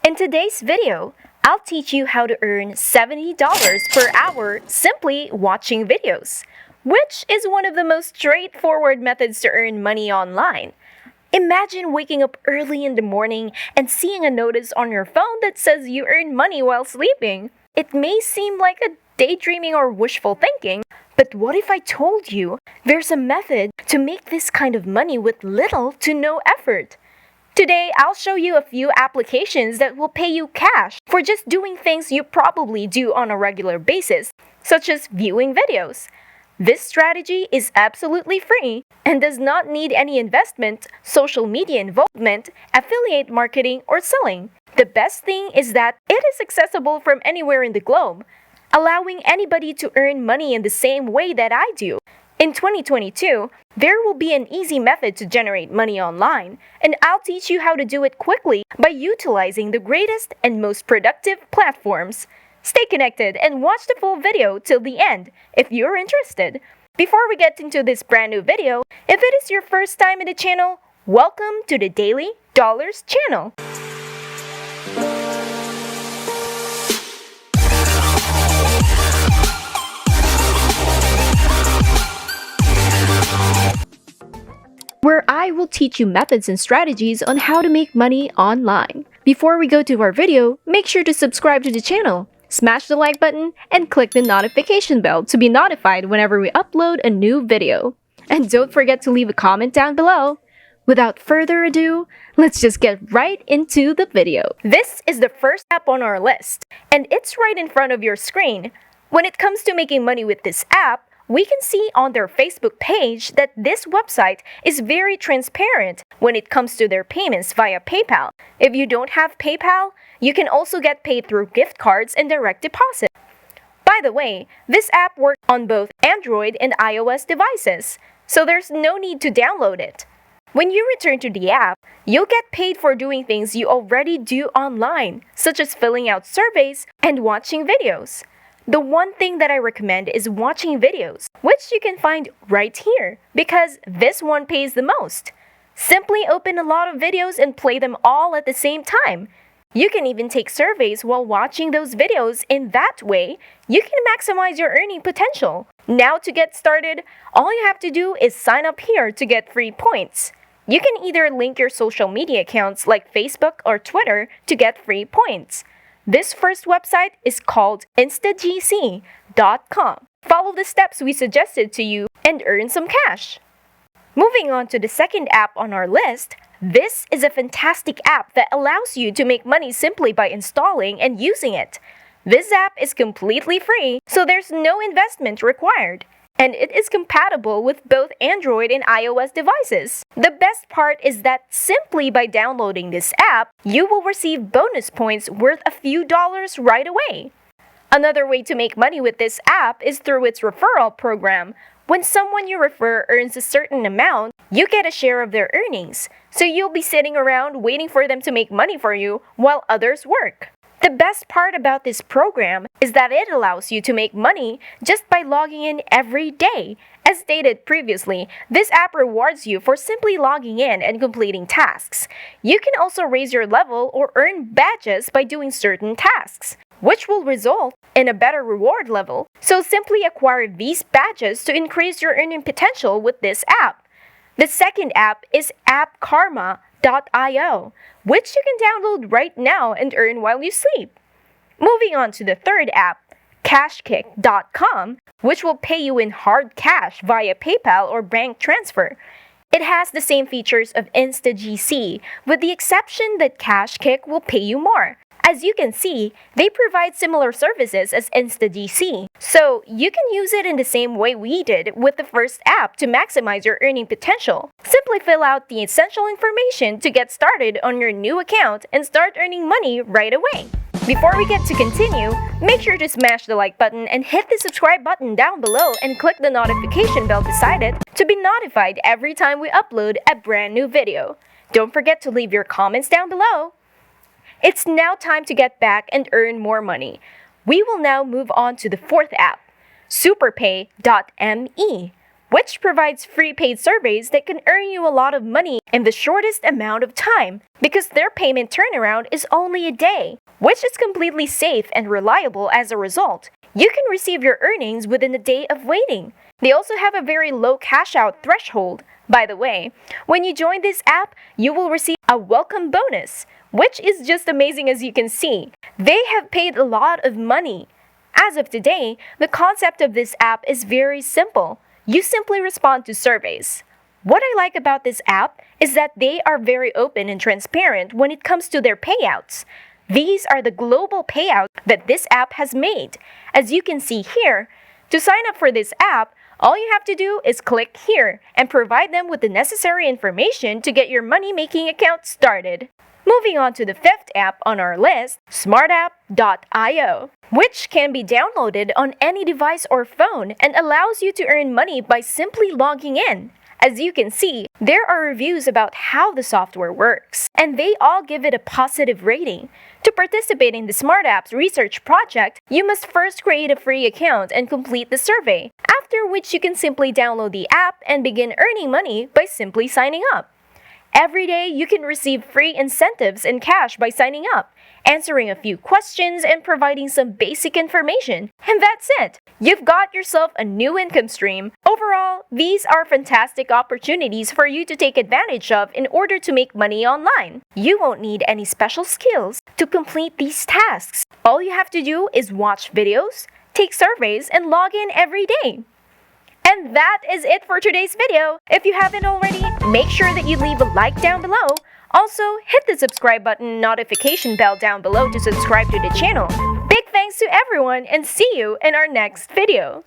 In today's video, I'll teach you how to earn $70 per hour simply watching videos, which is one of the most straightforward methods to earn money online. Imagine waking up early in the morning and seeing a notice on your phone that says you earn money while sleeping. It may seem like a daydreaming or wishful thinking, but what if I told you there's a method to make this kind of money with little to no effort? Today, I'll show you a few applications that will pay you cash for just doing things you probably do on a regular basis, such as viewing videos. This strategy is absolutely free and does not need any investment, social media involvement, affiliate marketing, or selling. The best thing is that it is accessible from anywhere in the globe, allowing anybody to earn money in the same way that I do. In 2022, there will be an easy method to generate money online, and I'll teach you how to do it quickly by utilizing the greatest and most productive platforms. Stay connected and watch the full video till the end if you're interested. Before we get into this brand new video, if it is your first time in the channel, welcome to the Daily Dollars channel. Where I will teach you methods and strategies on how to make money online. Before we go to our video, make sure to subscribe to the channel, smash the like button, and click the notification bell to be notified whenever we upload a new video. And don't forget to leave a comment down below. Without further ado, let's just get right into the video. This is the first app on our list, and it's right in front of your screen. When it comes to making money with this app, we can see on their Facebook page that this website is very transparent when it comes to their payments via PayPal. If you don't have PayPal, you can also get paid through gift cards and direct deposit. By the way, this app works on both Android and iOS devices, so there's no need to download it. When you return to the app, you'll get paid for doing things you already do online, such as filling out surveys and watching videos. The one thing that I recommend is watching videos, which you can find right here, because this one pays the most. Simply open a lot of videos and play them all at the same time. You can even take surveys while watching those videos. In that way, you can maximize your earning potential. Now to get started, all you have to do is sign up here to get free points. You can either link your social media accounts like Facebook or Twitter to get free points. This first website is called instagc.com. Follow the steps we suggested to you and earn some cash. Moving on to the second app on our list, this is a fantastic app that allows you to make money simply by installing and using it. This app is completely free, so there's no investment required, and it is compatible with both Android and iOS devices. The best part is that simply by downloading this app, you will receive bonus points worth a few dollars right away. Another way to make money with this app is through its referral program. When someone you refer earns a certain amount, you get a share of their earnings, so you'll be sitting around waiting for them to make money for you while others work. The best part about this program is that it allows you to make money just by logging in every day. As stated previously, this app rewards you for simply logging in and completing tasks. You can also raise your level or earn badges by doing certain tasks, which will result in a better reward level. So simply acquire these badges to increase your earning potential with this app. The second app is appkarma.io, which you can download right now and earn while you sleep. Moving on to the third app, Cashkick.com, which will pay you in hard cash via PayPal or bank transfer. It has the same features of InstaGC, with the exception that Cashkick will pay you more. As you can see, they provide similar services as InstaGC, so you can use it in the same way we did with the first app to maximize your earning potential. Simply fill out the essential information to get started on your new account and start earning money right away. Before we get to continue, make sure to smash the like button and hit the subscribe button down below and click the notification bell beside it to be notified every time we upload a brand new video. Don't forget to leave your comments down below. It's now time to get back and earn more money. We will now move on to the fourth app, Superpay.me, which provides free paid surveys that can earn you a lot of money in the shortest amount of time because their payment turnaround is only a day, which is completely safe and reliable as a result. You can receive your earnings within a day of waiting. They also have a very low cash out threshold. By the way, when you join this app, you will receive a welcome bonus, which is just amazing as you can see. They have paid a lot of money. As of today, the concept of this app is very simple. You simply respond to surveys. What I like about this app is that they are very open and transparent when it comes to their payouts. These are the global payouts that this app has made. As you can see here, to sign up for this app, all you have to do is click here and provide them with the necessary information to get your money-making account started. Moving on to the fifth app on our list, Smartapp Io, which can be downloaded on any device or phone and allows you to earn money by simply logging in. As you can see, there are reviews about how the software works, and they all give it a positive rating. To participate in the Smartapp's research project, you must first create a free account and complete the survey, after which you can simply download the app and begin earning money by simply signing up. Every day, you can receive free incentives and cash by signing up, answering a few questions, and providing some basic information. And that's it! You've got yourself a new income stream. Overall, these are fantastic opportunities for you to take advantage of in order to make money online. You won't need any special skills to complete these tasks. All you have to do is watch videos, take surveys, and log in every day. And that is it for today's video. If you haven't already, make sure that you leave a like down below. Also, hit the subscribe button and notification bell down below to subscribe to the channel. Big thanks to everyone and see you in our next video.